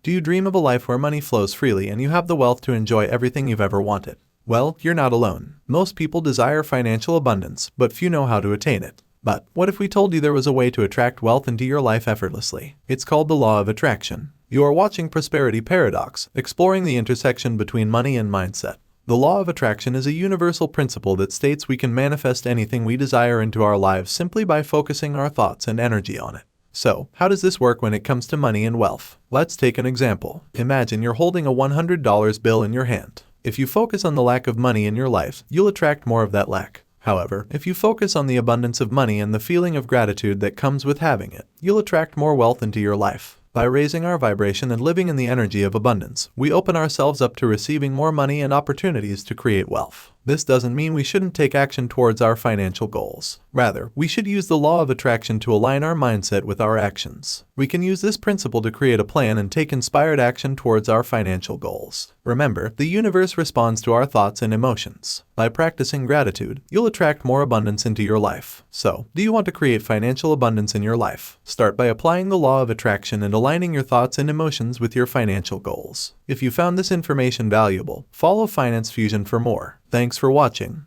Do you dream of a life where money flows freely and you have the wealth to enjoy everything you've ever wanted? Well, you're not alone. Most people desire financial abundance, but few know how to attain it. But what if we told you there was a way to attract wealth into your life effortlessly? It's called the law of attraction. You are watching Prosperity Paradox, exploring the intersection between money and mindset. The law of attraction is a universal principle that states we can manifest anything we desire into our lives simply by focusing our thoughts and energy on it. So, how does this work when it comes to money and wealth? Let's take an example. Imagine you're holding a $100 bill in your hand. If you focus on the lack of money in your life, you'll attract more of that lack. However, if you focus on the abundance of money and the feeling of gratitude that comes with having it, you'll attract more wealth into your life. By raising our vibration and living in the energy of abundance, we open ourselves up to receiving more money and opportunities to create wealth. This doesn't mean we shouldn't take action towards our financial goals. Rather, we should use the law of attraction to align our mindset with our actions. We can use this principle to create a plan and take inspired action towards our financial goals. Remember, the universe responds to our thoughts and emotions. By practicing gratitude, you'll attract more abundance into your life. So, do you want to create financial abundance in your life? Start by applying the law of attraction and aligning your thoughts and emotions with your financial goals. If you found this information valuable, follow Finance Fusion for more. Thanks for watching.